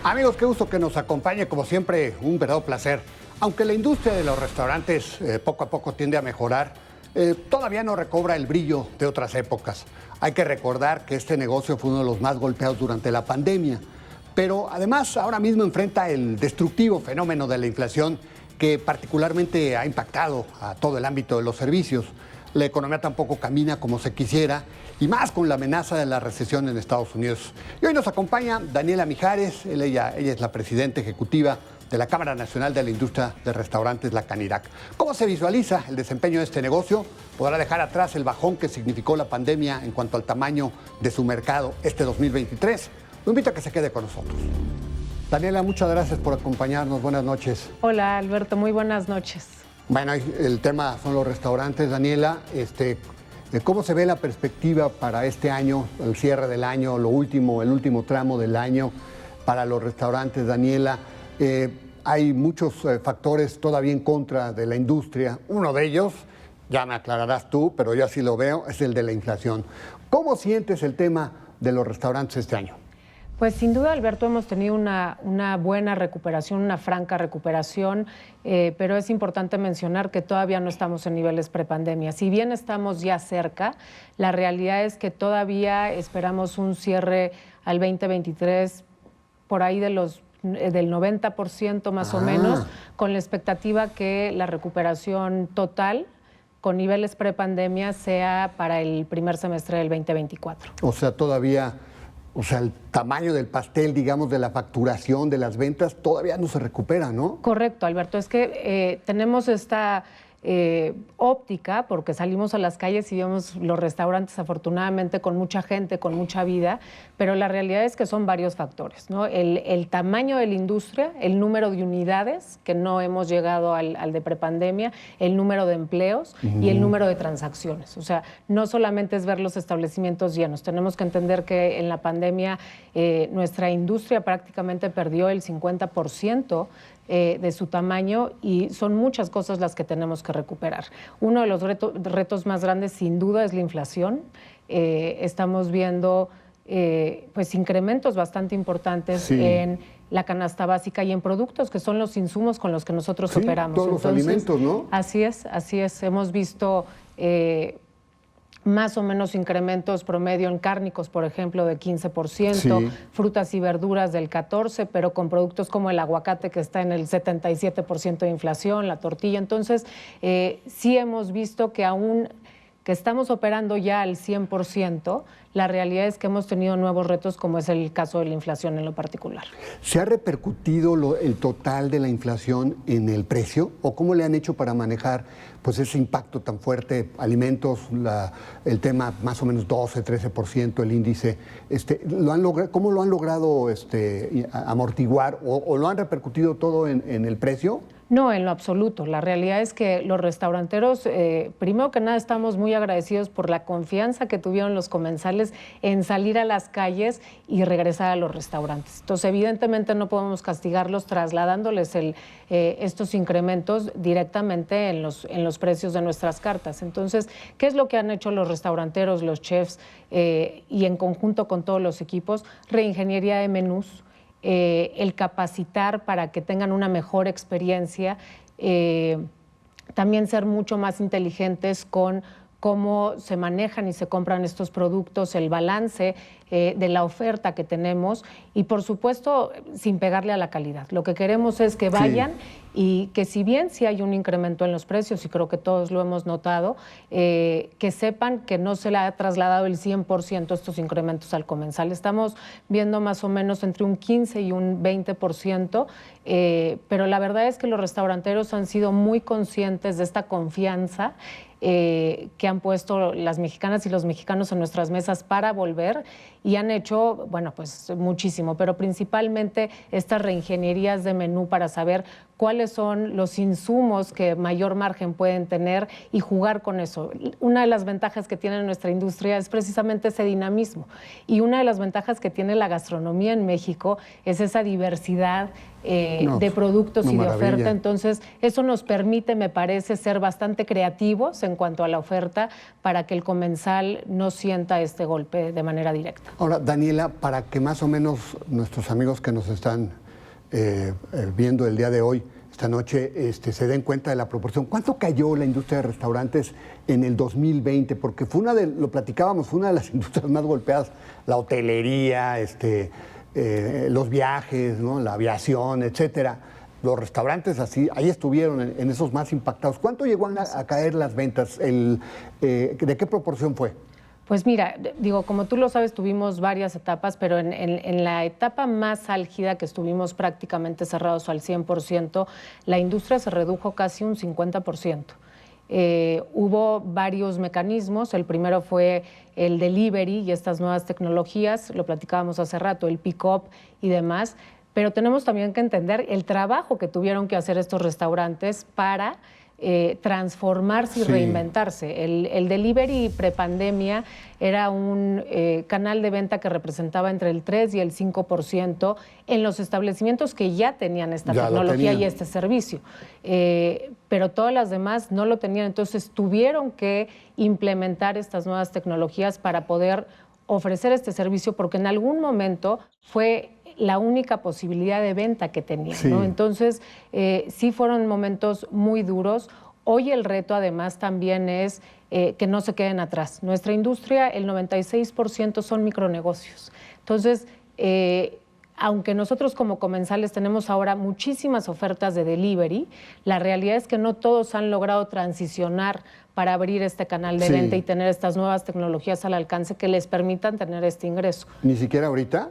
Amigos, qué gusto que nos acompañe, como siempre, un verdadero placer. Aunque la industria de los restaurantes poco a poco tiende a mejorar, todavía no recobra el brillo de otras épocas. Hay que recordar que este negocio fue uno de los más golpeados durante la pandemia, pero además ahora mismo enfrenta el destructivo fenómeno de la inflación que particularmente ha impactado a todo el ámbito de los servicios. La economía tampoco camina como se quisiera, y más con la amenaza de la recesión en Estados Unidos. Y hoy nos acompaña Daniela Mijares, ella es la presidenta ejecutiva de la Cámara Nacional de la Industria de Restaurantes, la Canirac. ¿Cómo se visualiza el desempeño de este negocio? ¿Podrá dejar atrás el bajón que significó la pandemia en cuanto al tamaño de su mercado este 2023? Lo invito a que se quede con nosotros. Daniela, muchas gracias por acompañarnos. Buenas noches. Hola, Alberto. Muy buenas noches. Bueno, el tema son los restaurantes, Daniela. ¿Cómo se ve la perspectiva para este año, el cierre del año, el último tramo del año para los restaurantes, Daniela? Hay muchos factores todavía en contra de la industria. Uno de ellos, ya me aclararás tú, pero yo así lo veo, es el de la inflación. ¿Cómo sientes el tema de los restaurantes este año? Pues sin duda, Alberto, hemos tenido una buena recuperación, una franca recuperación, pero es importante mencionar que todavía no estamos en niveles prepandemia. Si bien estamos ya cerca, la realidad es que todavía esperamos un cierre al 2023 por ahí del 90% más o menos, con la expectativa que la recuperación total con niveles prepandemia sea para el primer semestre del 2024. O sea, todavía... O sea, el tamaño del pastel, digamos, de la facturación, de las ventas, todavía no se recupera, ¿no? Correcto, Alberto. Es que tenemos esta óptica, porque salimos a las calles y vemos los restaurantes, afortunadamente, con mucha gente, con mucha vida, pero la realidad es que son varios factores, ¿no? El tamaño de la industria, el número de unidades, que no hemos llegado al de prepandemia, el número de empleos y el número de transacciones. O sea, no solamente es ver los establecimientos llenos, tenemos que entender que en la pandemia nuestra industria prácticamente perdió el 50% de su tamaño, y son muchas cosas las que tenemos que recuperar. Uno de los retos más grandes, sin duda, es la inflación. Estamos viendo pues incrementos bastante importantes en la canasta básica y en productos que son los insumos con los que nosotros operamos. Todos los alimentos, ¿no? Así es. Hemos visto más o menos incrementos promedio en cárnicos, por ejemplo, de 15%, frutas y verduras del 14%, pero con productos como el aguacate, que está en el 77% de inflación, la tortilla. Entonces, sí hemos visto que aún que estamos operando ya al 100%, la realidad es que hemos tenido nuevos retos, como es el caso de la inflación en lo particular. ¿Se ha repercutido el total de la inflación en el precio? ¿O cómo le han hecho para manejar pues ese impacto tan fuerte? Alimentos, el tema más o menos 12-13%, el índice. ¿Cómo lo han logrado amortiguar o lo han repercutido todo en el precio? No, en lo absoluto. La realidad es que los restauranteros, primero que nada, estamos muy agradecidos por la confianza que tuvieron los comensales en salir a las calles y regresar a los restaurantes. Entonces, evidentemente no podemos castigarlos trasladándoles estos incrementos directamente en los precios de nuestras cartas. Entonces, ¿qué es lo que han hecho los restauranteros, los chefs y en conjunto con todos los equipos? Reingeniería de menús. El capacitar para que tengan una mejor experiencia, también ser mucho más inteligentes con cómo se manejan y se compran estos productos, el balance de la oferta que tenemos y, por supuesto, sin pegarle a la calidad. Lo que queremos es que vayan y que, si bien sí hay un incremento en los precios, y creo que todos lo hemos notado, que sepan que no se le ha trasladado el 100% estos incrementos al comensal. Estamos viendo más o menos entre un 15 y un 20%, pero la verdad es que los restauranteros han sido muy conscientes de esta confianza que han puesto las mexicanas y los mexicanos en nuestras mesas para volver, y han hecho, bueno, pues muchísimo, pero principalmente estas reingenierías de menú para saber cuáles son los insumos que mayor margen pueden tener y jugar con eso. Una de las ventajas que tiene nuestra industria es precisamente ese dinamismo, y una de las ventajas que tiene la gastronomía en México es esa diversidad de productos y de oferta. Entonces, eso nos permite, me parece, ser bastante creativos en cuanto a la oferta para que el comensal no sienta este golpe de manera directa. Ahora, Daniela, para que más o menos nuestros amigos que nos están viendo el día de hoy, esta noche, se den cuenta de la proporción. ¿Cuánto cayó la industria de restaurantes en el 2020? Porque fue lo platicábamos, fue una de las industrias más golpeadas, la hotelería, los viajes, ¿no? La aviación, etcétera. Los restaurantes así, ahí estuvieron en esos más impactados. ¿Cuánto llegó a caer las ventas? ¿De qué proporción fue? Pues mira, digo, como tú lo sabes, tuvimos varias etapas, pero en la etapa más álgida, que estuvimos prácticamente cerrados al 100%, la industria se redujo casi un 50%. Hubo varios mecanismos. El primero fue el delivery y estas nuevas tecnologías, lo platicábamos hace rato, el pick-up y demás, pero tenemos también que entender el trabajo que tuvieron que hacer estos restaurantes para transformarse y reinventarse. El delivery prepandemia era un canal de venta que representaba entre el 3 y el 5% en los establecimientos que ya tenían esta tecnología y este servicio. Pero todas las demás no lo tenían, entonces tuvieron que implementar estas nuevas tecnologías para poder ofrecer este servicio, porque en algún momento fue la única posibilidad de venta que tenían, ¿no? Entonces, sí fueron momentos muy duros. Hoy el reto, además, también es que no se queden atrás. Nuestra industria, el 96% son micronegocios. Entonces, aunque nosotros como comensales tenemos ahora muchísimas ofertas de delivery, la realidad es que no todos han logrado transicionar para abrir este canal de venta y tener estas nuevas tecnologías al alcance que les permitan tener este ingreso. ¿Ni siquiera ahorita?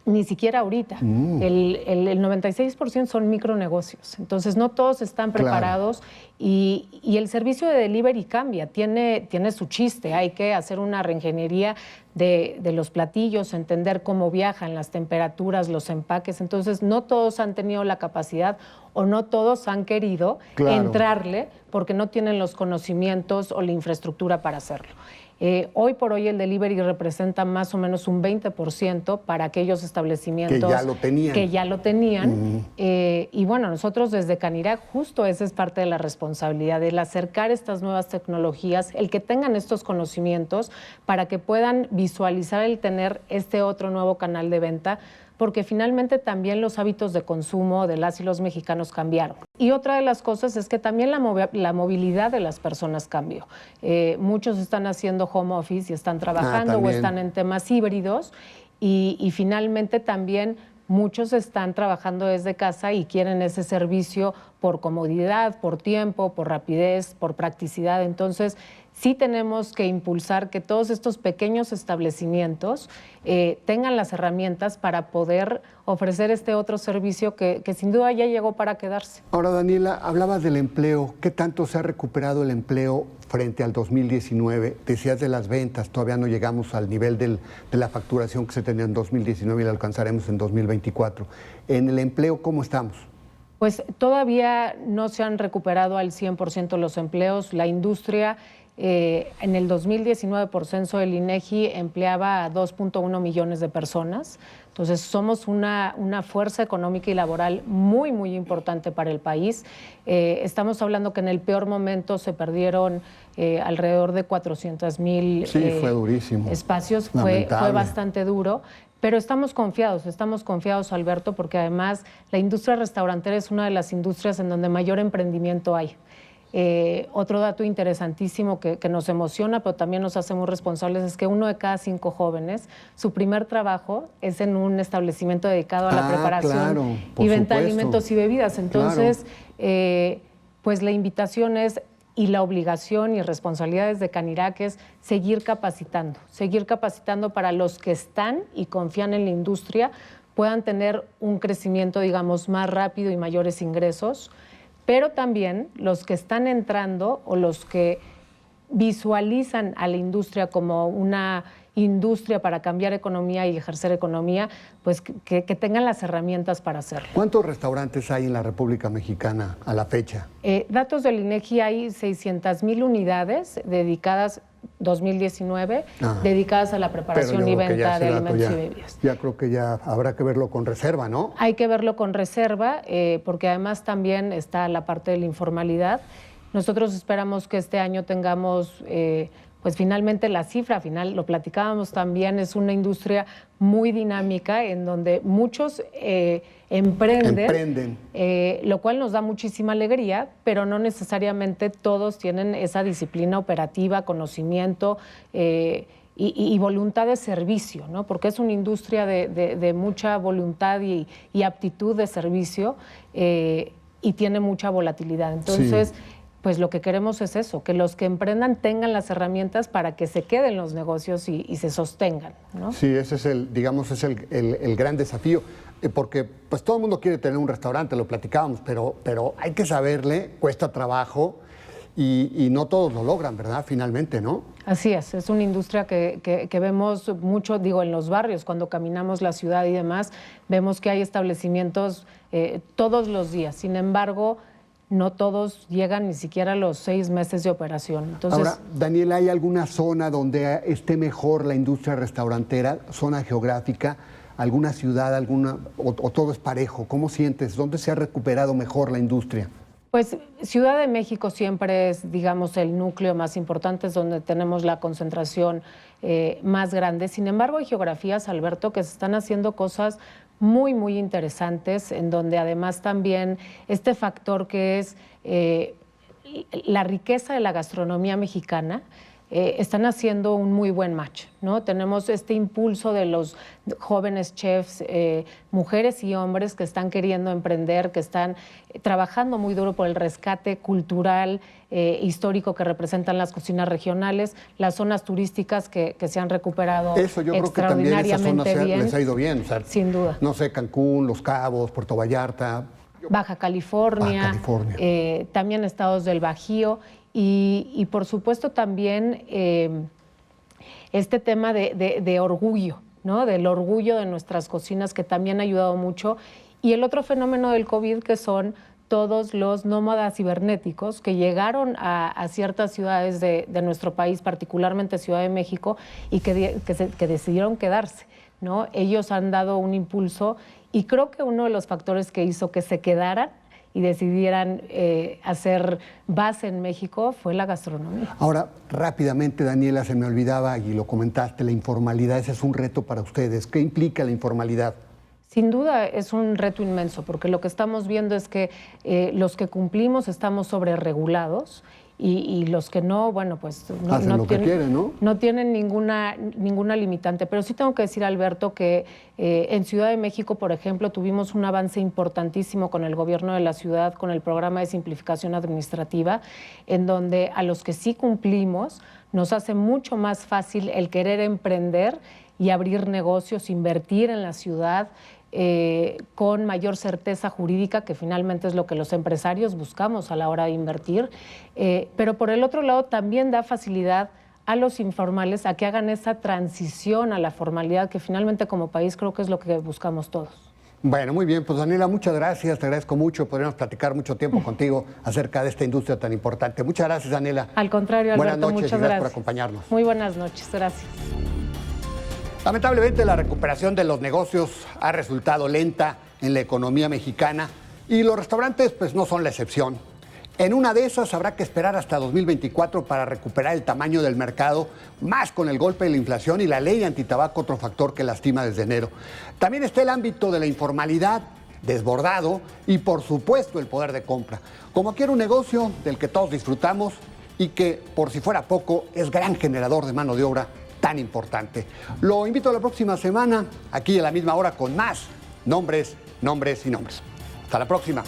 Ni siquiera ahorita. El 96% son micronegocios. Entonces, no todos están preparados y el servicio de delivery cambia, tiene su chiste. Hay que hacer una reingeniería de los platillos, entender cómo viajan, las temperaturas, los empaques. Entonces, no todos han tenido la capacidad o no todos han querido entrarle porque no tienen los conocimientos o la infraestructura para hacerlo. Hoy por hoy el delivery representa más o menos un 20% para aquellos establecimientos que ya lo tenían. Y bueno, nosotros desde Canirac, justo esa es parte de la responsabilidad, el acercar estas nuevas tecnologías, el que tengan estos conocimientos para que puedan visualizar el tener este otro nuevo canal de venta, porque finalmente también los hábitos de consumo de las y los mexicanos cambiaron. Y otra de las cosas es que también la movilidad de las personas cambió. Muchos están haciendo home office y están trabajando o están en temas híbridos y finalmente también muchos están trabajando desde casa y quieren ese servicio por comodidad, por tiempo, por rapidez, por practicidad. Entonces, sí tenemos que impulsar que todos estos pequeños establecimientos tengan las herramientas para poder ofrecer este otro servicio que sin duda ya llegó para quedarse. Ahora, Daniela, hablabas del empleo. ¿Qué tanto se ha recuperado el empleo frente al 2019? Decías de las ventas, todavía no llegamos al nivel de la facturación que se tenía en 2019 y la alcanzaremos en 2024. En el empleo, ¿cómo estamos? Pues todavía no se han recuperado al 100% los empleos. La industria en el 2019, por censo del INEGI, empleaba a 2.1 millones de personas. Entonces, somos una fuerza económica y laboral muy, muy importante para el país. Estamos hablando que en el peor momento se perdieron alrededor de 400,000 fue durísimo. Espacios. Fue bastante duro. Pero estamos confiados, Alberto, porque además la industria restaurantera es una de las industrias en donde mayor emprendimiento hay. Otro dato interesantísimo que nos emociona, pero también nos hace muy responsables, es que 1 de cada 5 jóvenes, su primer trabajo es en un establecimiento dedicado a la preparación y venta de alimentos y bebidas. Entonces, pues la invitación es, y la obligación y responsabilidades de Canirac es seguir capacitando para los que están y confían en la industria, puedan tener un crecimiento, digamos, más rápido y mayores ingresos, pero también los que están entrando o los que visualizan a la industria como una industria, para cambiar economía y ejercer economía, pues que tengan las herramientas para hacerlo. ¿Cuántos restaurantes hay en la República Mexicana a la fecha? Datos del INEGI, hay 600,000 unidades dedicadas, 2019, dedicadas a la preparación y venta de alimentos y bebidas. Ya creo que ya habrá que verlo con reserva, ¿no? Hay que verlo con reserva, porque además también está la parte de la informalidad. Nosotros esperamos que este año tengamos, pues finalmente la cifra final, lo platicábamos también, es una industria muy dinámica en donde muchos emprenden. Lo cual nos da muchísima alegría, pero no necesariamente todos tienen esa disciplina operativa, conocimiento y voluntad de servicio, ¿no? Porque es una industria de mucha voluntad y aptitud de servicio y tiene mucha volatilidad. Entonces, sí, pues lo que queremos es eso, que los que emprendan tengan las herramientas para que se queden los negocios y se sostengan, ¿no? Sí, ese es el gran desafío, porque pues todo el mundo quiere tener un restaurante, lo platicábamos, pero hay que saberle, cuesta trabajo y no todos lo logran, ¿verdad? Finalmente, ¿no? Así es una industria que vemos mucho, digo, en los barrios, cuando caminamos la ciudad y demás, vemos que hay establecimientos todos los días. Sin embargo, no todos llegan ni siquiera a los 6 meses de operación. Entonces, ahora, Daniela, ¿hay alguna zona donde esté mejor la industria restaurantera, zona geográfica, alguna ciudad, o todo es parejo? ¿Cómo sientes? ¿Dónde se ha recuperado mejor la industria? Pues Ciudad de México siempre es, digamos, el núcleo más importante, es donde tenemos la concentración más grande. Sin embargo, hay geografías, Alberto, que se están haciendo cosas muy, muy interesantes, en donde además también este factor que es la riqueza de la gastronomía mexicana, están haciendo un muy buen match, ¿no? Tenemos este impulso de los jóvenes chefs, mujeres y hombres que están queriendo emprender, que están trabajando muy duro por el rescate cultural, histórico que representan las cocinas regionales, las zonas turísticas que se han recuperado extraordinariamente. Eso yo creo que también esa zona les ha ido bien. O sea, sin duda. No sé, Cancún, Los Cabos, Puerto Vallarta. Baja California. También estados del Bajío. Y por supuesto también este tema de orgullo, ¿no? Del orgullo de nuestras cocinas, que también ha ayudado mucho. Y el otro fenómeno del COVID, que son todos los nómadas cibernéticos que llegaron a ciertas ciudades de nuestro país, particularmente Ciudad de México, y que decidieron quedarse, ¿no? Ellos han dado un impulso, y creo que uno de los factores que hizo que se quedaran y decidieran hacer base en México fue la gastronomía. Ahora, rápidamente, Daniela, se me olvidaba y lo comentaste, la informalidad, ese es un reto para ustedes. ¿Qué implica la informalidad? Sin duda es un reto inmenso, porque lo que estamos viendo es que los que cumplimos estamos sobreregulados y los que no, bueno, pues no tienen ninguna limitante. Pero sí tengo que decir, Alberto, que en Ciudad de México, por ejemplo, tuvimos un avance importantísimo con el gobierno de la ciudad, con el programa de simplificación administrativa, en donde a los que sí cumplimos nos hace mucho más fácil el querer emprender y abrir negocios, invertir en la ciudad, con mayor certeza jurídica, que finalmente es lo que los empresarios buscamos a la hora de invertir, pero por el otro lado también da facilidad a los informales a que hagan esa transición a la formalidad, que finalmente como país creo que es lo que buscamos todos. Bueno, muy bien, pues Daniela, muchas gracias, te agradezco mucho, podríamos platicar mucho tiempo contigo acerca de esta industria tan importante. Muchas gracias, Daniela. Al contrario, Alberto, buenas noches, muchas gracias por acompañarnos. Muy buenas noches, gracias. Lamentablemente, la recuperación de los negocios ha resultado lenta en la economía mexicana y los restaurantes pues no son la excepción. En una de esas habrá que esperar hasta 2024 para recuperar el tamaño del mercado, más con el golpe de la inflación y la ley antitabaco, otro factor que lastima desde enero. También está el ámbito de la informalidad, desbordado, y por supuesto el poder de compra. Como quiera, un negocio del que todos disfrutamos y que, por si fuera poco, es gran generador de mano de obra tan importante. Lo invito a la próxima semana, aquí a la misma hora, con más nombres, nombres y nombres. Hasta la próxima.